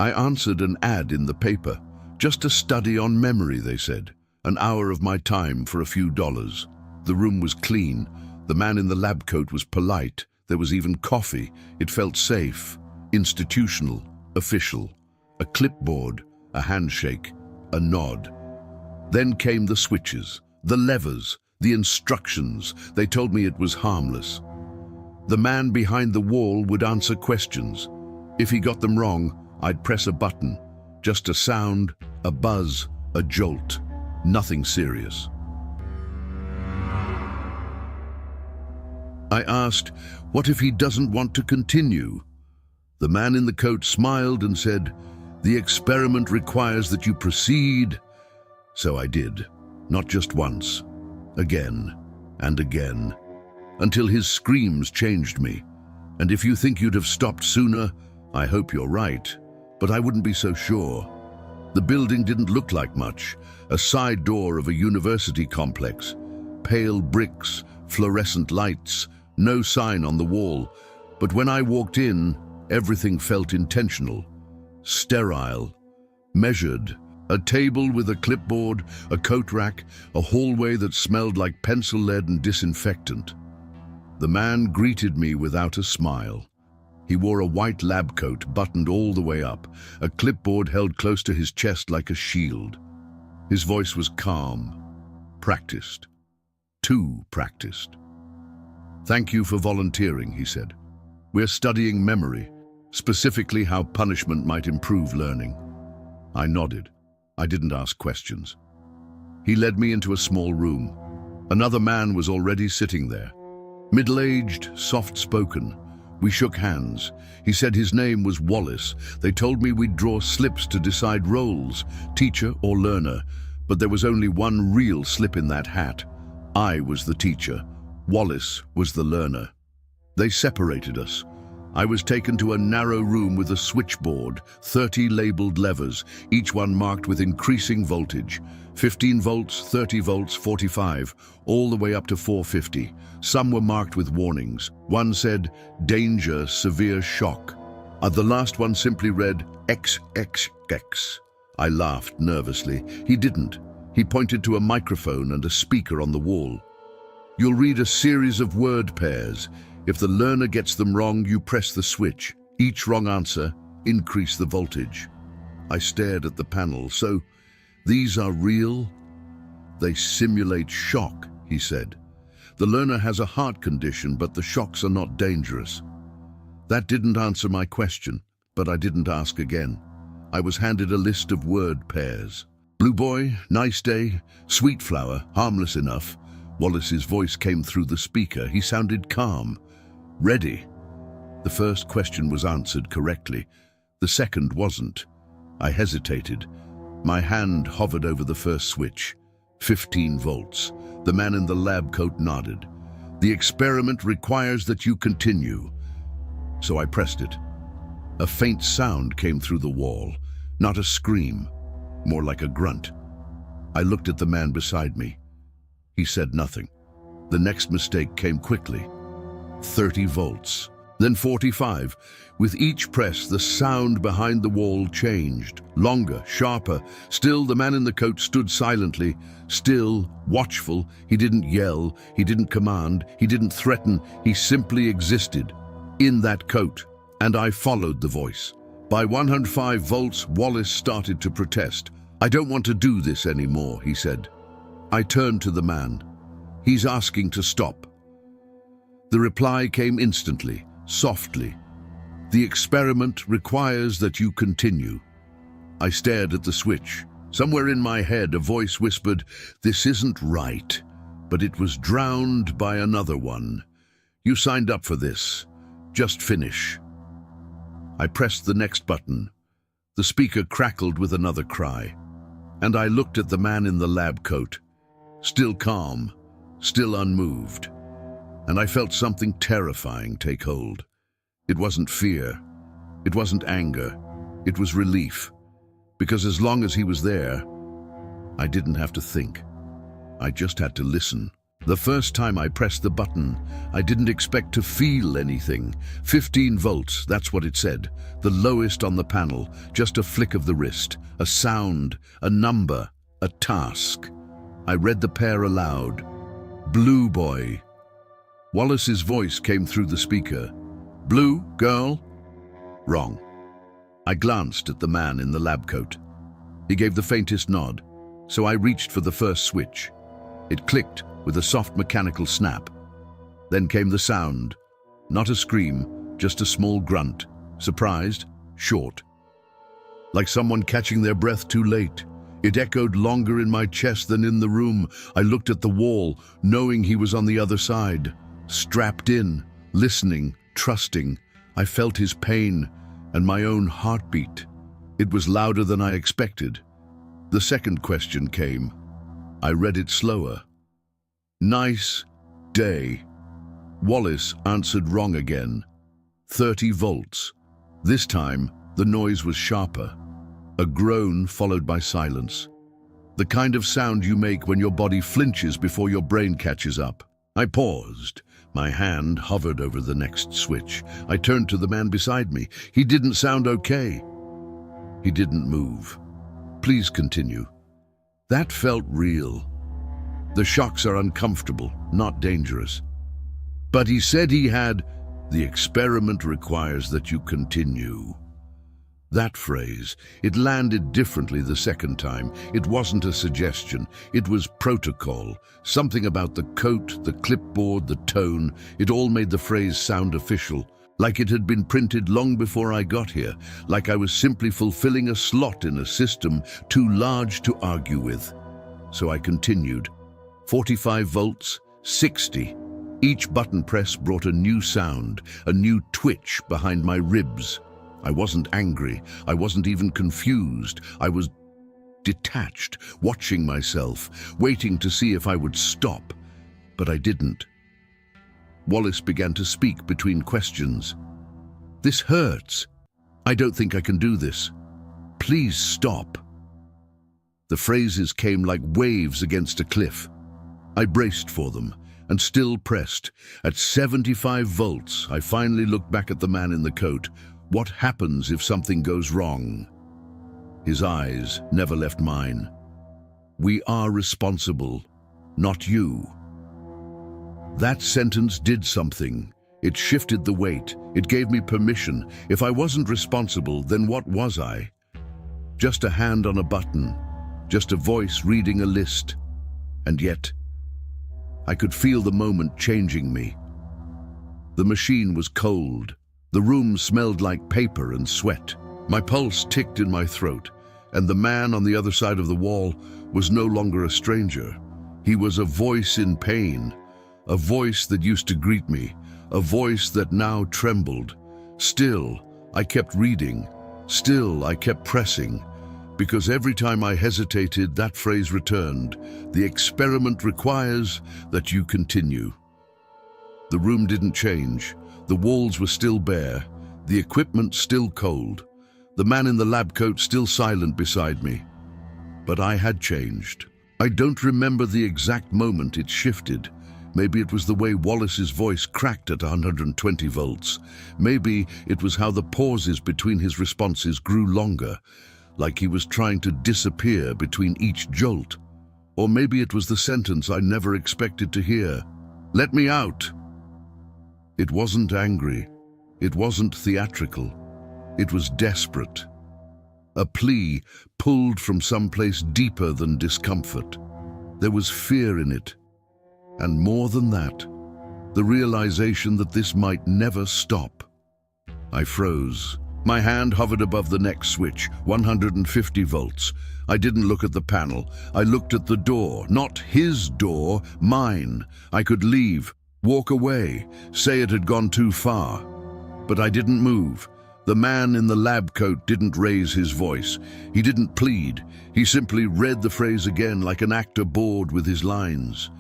I answered an ad in the paper. Just a study on memory, they said. An hour of my time for a few dollars. The room was clean. The man in the lab coat was polite. There was even coffee. It felt safe, institutional, official. A clipboard, a handshake, a nod. Then came the switches, the levers, the instructions. They told me it was harmless. The man behind the wall would answer questions. If he got them wrong, I'd press a button. Just a sound, a buzz, a jolt. Nothing serious. I asked, what if he doesn't want to continue? The man in the coat smiled and said, the experiment requires that you proceed. So I did, not just once, again and again, until his screams changed me. And if you think you'd have stopped sooner, I hope you're right, but I wouldn't be so sure. The building didn't look like much, a side door of a university complex. Pale bricks, fluorescent lights, no sign on the wall. But when I walked in, everything felt intentional, sterile, measured. A table with a clipboard, a coat rack, a hallway that smelled like pencil lead and disinfectant. The man greeted me without a smile. He wore a white lab coat buttoned all the way up, a clipboard held close to his chest like a shield. His voice was calm, practiced, too practiced. Thank you for volunteering, he said. We're studying memory, specifically how punishment might improve learning. I nodded. I didn't ask questions. He led me into a small room. Another man was already sitting there. Middle-aged, soft-spoken. We shook hands. He said his name was Wallace. They told me we'd draw slips to decide roles, teacher or learner, but there was only one real slip in that hat. I was the teacher. Wallace was the learner. They separated us. I was taken to a narrow room with a switchboard, 30 labeled levers, each one marked with increasing voltage. 15 volts, 30 volts, 45, all the way up to 450. Some were marked with warnings. One said, danger, severe shock. The last one simply read, XXX. I laughed nervously. He didn't. He pointed to a microphone and a speaker on the wall. You'll read a series of word pairs. If the learner gets them wrong, you press the switch. Each wrong answer, increase the voltage. I stared at the panel. So, these are real? They simulate shock, he said. The learner has a heart condition, but the shocks are not dangerous. That didn't answer my question, but I didn't ask again. I was handed a list of word pairs. Blue boy, nice day, sweet flower, harmless enough. Wallace's voice came through the speaker. He sounded calm. Ready. The first question was answered correctly. The second wasn't. I hesitated. My hand hovered over the first switch. 15 volts. The man in the lab coat nodded. The experiment requires that you continue. So I pressed it. A faint sound came through the wall. Not a scream, more like a grunt. I looked at the man beside me. He said nothing. The next mistake came quickly. 30 volts, then 45. With each press, the sound behind the wall changed, longer, sharper. Still, the man in the coat stood silently, still, watchful. He didn't yell, he didn't command, he didn't threaten. He simply existed, in that coat. And I followed the voice. By 105 volts, Wallace started to protest. I don't want to do this anymore, he said. I turned to the man. He's asking to stop. The reply came instantly, softly. The experiment requires that you continue. I stared at the switch. Somewhere in my head, a voice whispered, this isn't right, but it was drowned by another one. You signed up for this. Just finish. I pressed the next button. The speaker crackled with another cry, and I looked at the man in the lab coat, still calm, still unmoved. And I felt something terrifying take hold. It wasn't fear. It wasn't anger. It was relief. Because as long as he was there, I didn't have to think. I just had to listen. The first time I pressed the button, I didn't expect to feel anything. 15 volts, that's what it said. The lowest on the panel, just a flick of the wrist, a sound, a number, a task. I read the pair aloud. Blue boy. Wallace's voice came through the speaker. Blue, girl? Wrong. I glanced at the man in the lab coat. He gave the faintest nod, so I reached for the first switch. It clicked with a soft mechanical snap. Then came the sound. Not a scream, just a small grunt. Surprised, short. Like someone catching their breath too late. It echoed longer in my chest than in the room. I looked at the wall, knowing he was on the other side. Strapped in, listening, trusting. I felt his pain and my own heartbeat. It was louder than I expected. The second question came. I read it slower. Nice day. Wallace answered wrong again. 30 volts. This time, the noise was sharper. A groan followed by silence. The kind of sound you make when your body flinches before your brain catches up. I paused. My hand hovered over the next switch. I turned to the man beside me. He didn't sound okay. He didn't move. Please continue. That felt real. The shocks are uncomfortable, not dangerous. But he said he had, the experiment requires that you continue. That phrase, it landed differently the second time. It wasn't a suggestion, it was protocol. Something about the coat, the clipboard, the tone, it all made the phrase sound official. Like it had been printed long before I got here, like I was simply fulfilling a slot in a system too large to argue with. So I continued. 45 volts, 60. Each button press brought a new sound, a new twitch behind my ribs. I wasn't angry, I wasn't even confused. I was detached, watching myself, waiting to see if I would stop. But I didn't. Wallace began to speak between questions. This hurts. I don't think I can do this. Please stop. The phrases came like waves against a cliff. I braced for them and still pressed. At 75 volts, I finally looked back at the man in the coat. What happens if something goes wrong? His eyes never left mine. We are responsible, not you. That sentence did something. It shifted the weight. It gave me permission. If I wasn't responsible, then what was I? Just a hand on a button, just a voice reading a list. And yet, I could feel the moment changing me. The machine was cold. The room smelled like paper and sweat. My pulse ticked in my throat, and the man on the other side of the wall was no longer a stranger. He was a voice in pain, a voice that used to greet me, a voice that now trembled. Still, I kept reading. Still, I kept pressing, because every time I hesitated, that phrase returned. The experiment requires that you continue. The room didn't change. The walls were still bare, the equipment still cold, the man in the lab coat still silent beside me. But I had changed. I don't remember the exact moment it shifted. Maybe it was the way Wallace's voice cracked at 120 volts. Maybe it was how the pauses between his responses grew longer, like he was trying to disappear between each jolt. Or maybe it was the sentence I never expected to hear. Let me out. It wasn't angry. It wasn't theatrical. It was desperate. A plea pulled from someplace deeper than discomfort. There was fear in it. And more than that, the realization that this might never stop. I froze. My hand hovered above the next switch, 150 volts. I didn't look at the panel. I looked at the door. Not his door, mine. I could leave. Walk away, say it had gone too far. But I didn't move. The man in the lab coat didn't raise his voice. He didn't plead. He simply read the phrase again like an actor bored with his lines.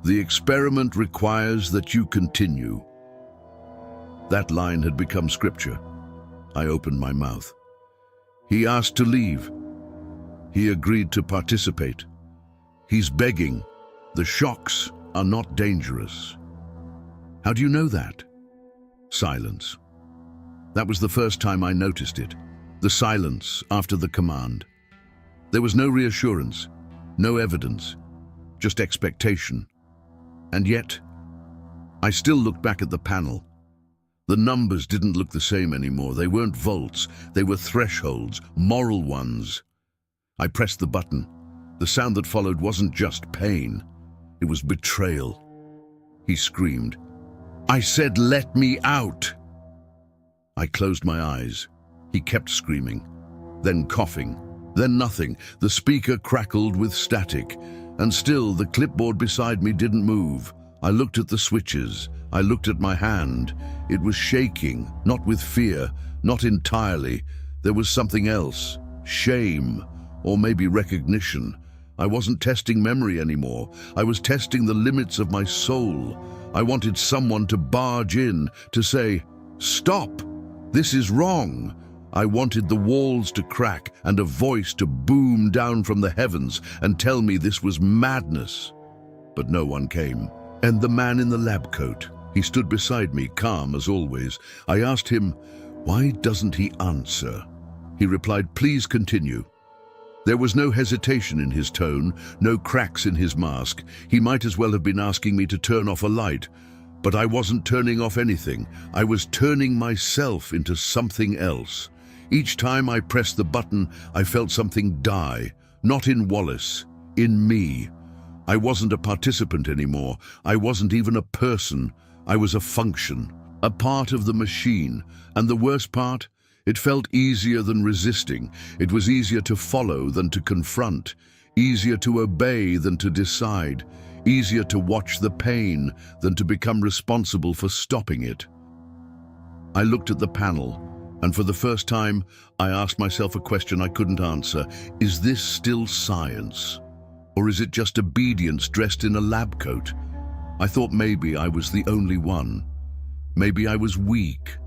The experiment requires that you continue. That line had become scripture. I opened my mouth. He asked to leave. He agreed to participate. He's begging. The shocks are not dangerous. How do you know that? Silence. That was the first time I noticed it. The silence after the command. There was no reassurance, no evidence, just expectation. And yet, I still looked back at the panel. The numbers didn't look the same anymore. They weren't volts, they were thresholds, moral ones. I pressed the button. The sound that followed wasn't just pain, it was betrayal. He screamed, "I said let me out!" I closed my eyes. He kept screaming, then coughing, then nothing. The speaker crackled with static, and still the clipboard beside me didn't move. I looked at the switches. I looked at my hand. It was shaking, not with fear, not entirely. There was something else, shame, or maybe recognition. I wasn't testing memory anymore. I was testing the limits of my soul. I wanted someone to barge in, to say, "Stop! This is wrong." I wanted the walls to crack and a voice to boom down from the heavens and tell me this was madness. But no one came. And the man in the lab coat, he stood beside me, calm as always. I asked him, "Why doesn't he answer?" He replied, "Please continue." There was no hesitation in his tone, no cracks in his mask. He might as well have been asking me to turn off a light. But I wasn't turning off anything. I was turning myself into something else. Each time I pressed the button, I felt something die. Not in Wallace, in me. I wasn't a participant anymore. I wasn't even a person. I was a function, a part of the machine. And the worst part? It felt easier than resisting. It was easier to follow than to confront. Easier to obey than to decide. Easier to watch the pain than to become responsible for stopping it. I looked at the panel, and for the first time, I asked myself a question I couldn't answer. Is this still science? Or is it just obedience dressed in a lab coat? I thought maybe I was the only one. Maybe I was weak.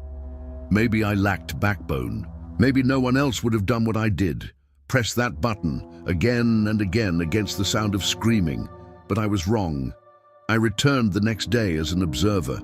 Maybe I lacked backbone. Maybe no one else would have done what I did. Press that button again and again against the sound of screaming. But I was wrong. I returned the next day as an observer,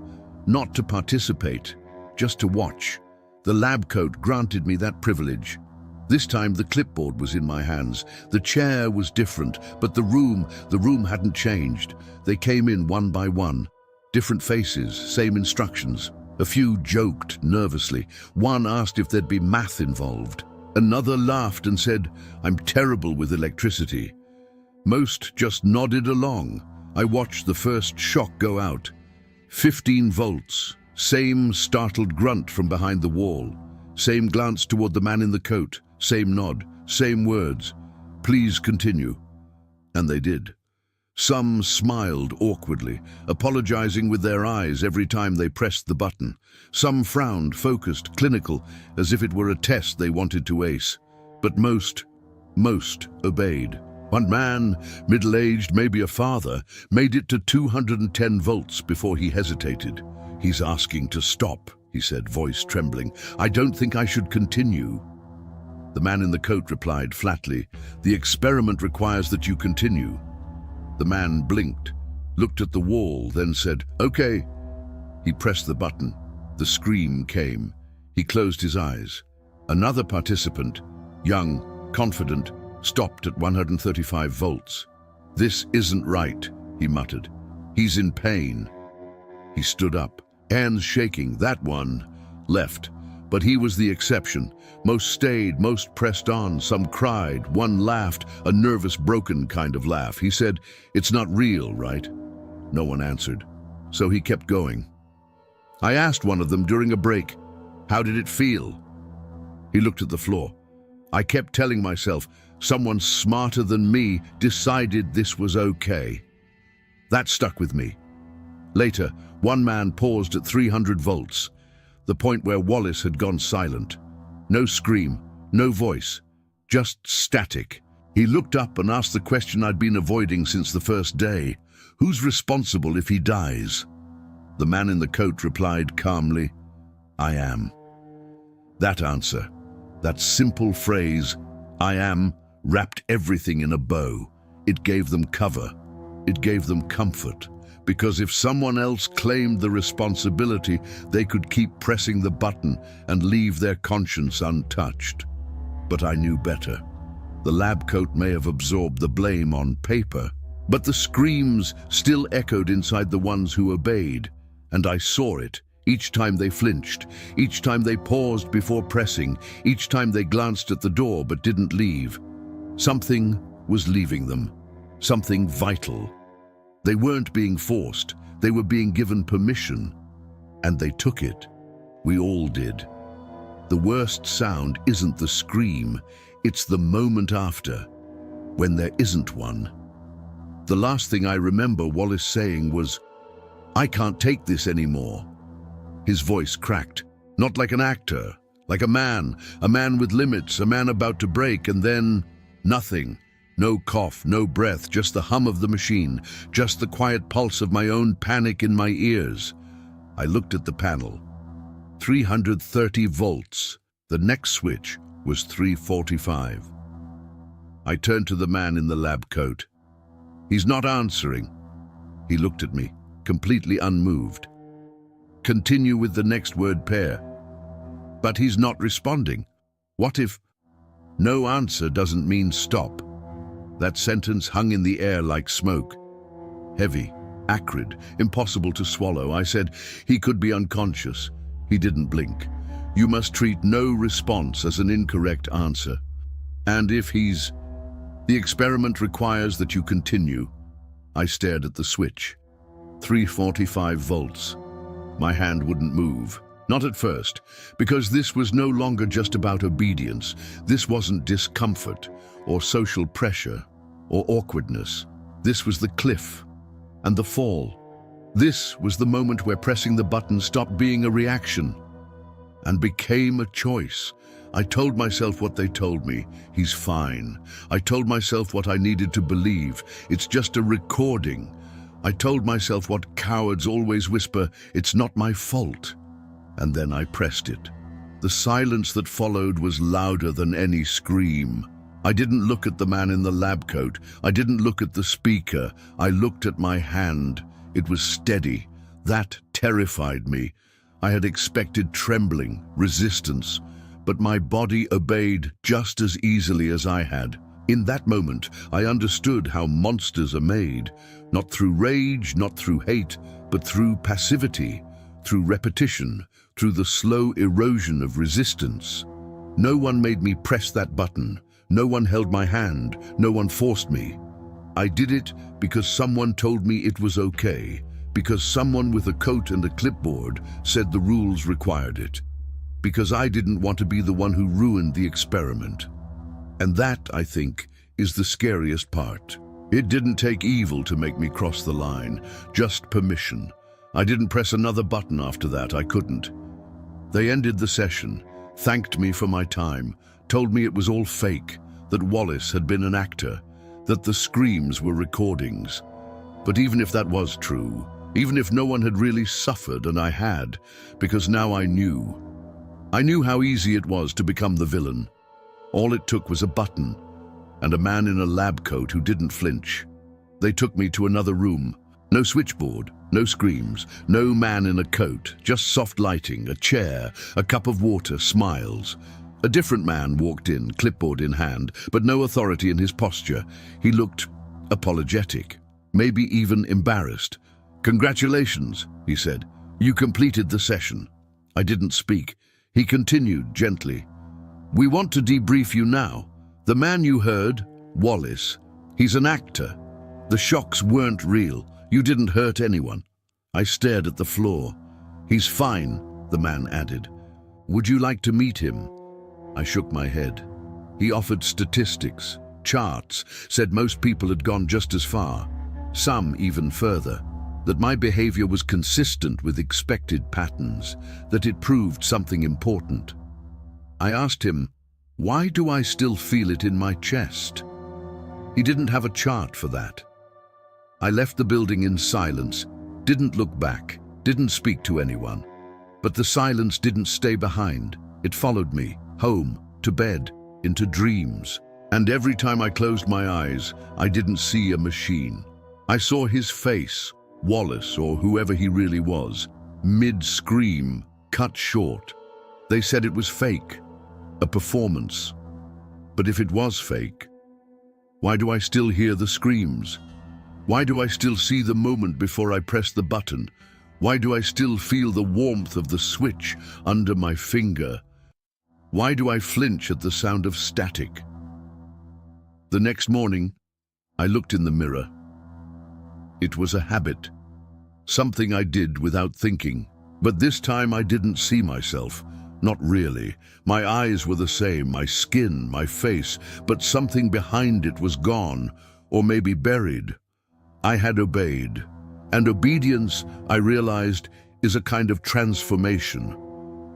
not to participate, just to watch. The lab coat granted me that privilege. This time the clipboard was in my hands. The chair was different, but the room hadn't changed. They came in one by one. Different faces, same instructions. A few joked nervously. One asked if there'd be math involved. Another laughed and said, "I'm terrible with electricity." Most just nodded along. I watched the first shock go out. 15 volts. Same startled grunt from behind the wall. Same glance toward the man in the coat. Same nod. Same words. "Please continue." And they did. Some smiled awkwardly, apologizing with their eyes every time they pressed the button. Some frowned, focused, clinical, as if it were a test they wanted to ace. But most obeyed. One man, middle-aged, maybe a father, made it to 210 volts before he hesitated. "He's asking to stop," he said, voice trembling. "I don't think I should continue." The man in the coat replied flatly, "The experiment requires that you continue." The man blinked, looked at the wall, then said, "Okay." He pressed the button. The scream came. He closed his eyes. Another participant, young, confident, stopped at 135 volts. "This isn't right," he muttered. "He's in pain." He stood up, hands shaking. That one left. But he was the exception. Most stayed, most pressed on. Some cried, one laughed, a nervous, broken kind of laugh. He said, "It's not real, right?" No one answered. So he kept going. I asked one of them during a break, "How did it feel?" He looked at the floor. I kept telling myself, someone smarter than me decided this was okay. That stuck with me. Later, one man paused at 300 volts, the point where Wallace had gone silent. No scream, no voice, just static. He looked up and asked the question I'd been avoiding since the first day. "Who's responsible if he dies?" The man in the coat replied calmly, "I am." That answer, that simple phrase, "I am," wrapped everything in a bow. It gave them cover. It gave them comfort. Because if someone else claimed the responsibility, they could keep pressing the button and leave their conscience untouched. But I knew better. The lab coat may have absorbed the blame on paper, but the screams still echoed inside the ones who obeyed, and I saw it each time they flinched, each time they paused before pressing, each time they glanced at the door but didn't leave. Something was leaving them, something vital. They weren't being forced, they were being given permission, and they took it. We all did. The worst sound isn't the scream, it's the moment after, when there isn't one. The last thing I remember Wallace saying was, "I can't take this anymore." His voice cracked, not like an actor, like a man with limits, a man about to break, and then nothing. No cough, no breath, just the hum of the machine, just the quiet pulse of my own panic in my ears. I looked at the panel. 330 volts. The next switch was 345. I turned to the man in the lab coat. He's not answering. He looked at me, completely unmoved. Continue with the next word pair. But he's not responding. What if no answer doesn't mean stop? That sentence hung in the air like smoke. Heavy, acrid, impossible to swallow. I said, he could be unconscious. He didn't blink. You must treat no response as an incorrect answer. And if he's... The experiment requires that you continue. I stared at the switch. 345 volts. My hand wouldn't move. Not at first, because this was no longer just about obedience. This wasn't discomfort, or social pressure, or awkwardness. This was the cliff and the fall. This was the moment where pressing the button stopped being a reaction and became a choice. I told myself what they told me. He's fine. I told myself what I needed to believe. It's just a recording. I told myself what cowards always whisper, it's not my fault. And then I pressed it. The silence that followed was louder than any scream. I didn't look at the man in the lab coat. I didn't look at the speaker. I looked at my hand. It was steady. That terrified me. I had expected trembling, resistance, but my body obeyed just as easily as I had. In that moment, I understood how monsters are made, not through rage, not through hate, but through passivity, through repetition, through the slow erosion of resistance. No one made me press that button. No one held my hand. No one forced me. I did it because someone told me it was okay, because someone with a coat and a clipboard said the rules required it, because I didn't want to be the one who ruined the experiment. And that, I think, is the scariest part. It didn't take evil to make me cross the line, just permission. I didn't press another button after that, I couldn't. They ended the session, thanked me for my time, told me it was all fake, that Wallace had been an actor, that the screams were recordings. But even if that was true, even if no one had really suffered, and I had, because now I knew how easy it was to become the villain. All it took was a button, and a man in a lab coat who didn't flinch. They took me to another room. No switchboard, no screams, no man in a coat, just soft lighting, a chair, a cup of water, smiles. A different man walked in, clipboard in hand, but no authority in his posture. He looked apologetic, maybe even embarrassed. "Congratulations," he said. "You completed the session." I didn't speak. He continued gently. "We want to debrief you now. The man you heard, Wallace, he's an actor. The shocks weren't real. You didn't hurt anyone." I stared at the floor. "He's fine," the man added. "Would you like to meet him?" I shook my head. He offered statistics, charts, said most people had gone just as far, some even further, that my behavior was consistent with expected patterns, that it proved something important. I asked him, "Why do I still feel it in my chest?" He didn't have a chart for that. I left the building in silence, didn't look back, didn't speak to anyone. But the silence didn't stay behind. It followed me, home, to bed, into dreams. And every time I closed my eyes, I didn't see a machine. I saw his face, Wallace, or whoever he really was, mid-scream, cut short. They said it was fake, a performance. But if it was fake, why do I still hear the screams? Why do I still see the moment before I press the button? Why do I still feel the warmth of the switch under my finger? Why do I flinch at the sound of static? The next morning, I looked in the mirror. It was a habit, something I did without thinking. But this time I didn't see myself. Not really. My eyes were the same, my skin, my face, but something behind it was gone, or maybe buried. I had obeyed. And obedience, I realized, is a kind of transformation.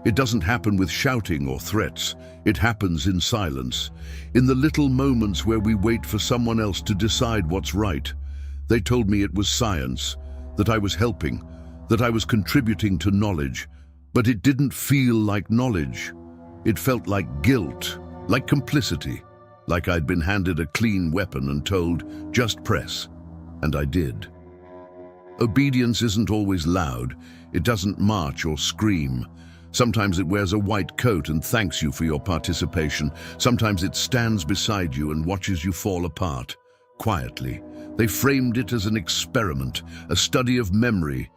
It doesn't happen with shouting or threats. It happens in silence, in the little moments where we wait for someone else to decide what's right. They told me it was science, that I was helping, that I was contributing to knowledge, but it didn't feel like knowledge. It felt like guilt, like complicity, like I'd been handed a clean weapon and told, just press. And I did. Obedience isn't always loud. It doesn't march or scream. Sometimes it wears a white coat and thanks you for your participation. Sometimes it stands beside you and watches you fall apart, quietly. They framed it as an experiment, a study of memory.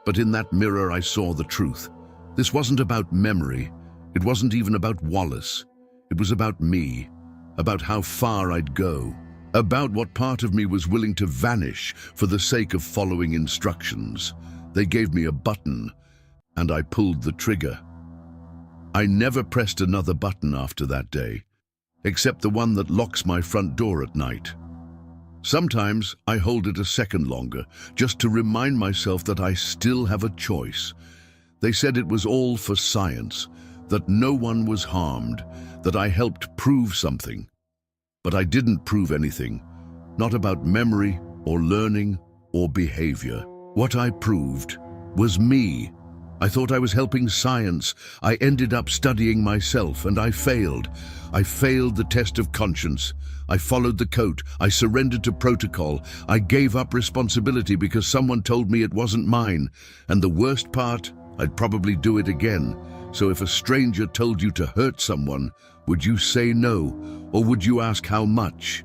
But in that mirror I saw the truth. This wasn't about memory. It wasn't even about Wallace. It was about me, about how far I'd go, about what part of me was willing to vanish for the sake of following instructions. They gave me a button, and I pulled the trigger. I never pressed another button after that day, except the one that locks my front door at night. Sometimes I hold it a second longer, just to remind myself that I still have a choice. They said it was all for science, that no one was harmed, that I helped prove something. But I didn't prove anything, not about memory or learning or behavior. What I proved was me. I thought I was helping science. I ended up studying myself, and I failed. I failed the test of conscience. I followed the code. I surrendered to protocol. I gave up responsibility because someone told me it wasn't mine. And the worst part, I'd probably do it again. So if a stranger told you to hurt someone, would you say no, or would you ask how much?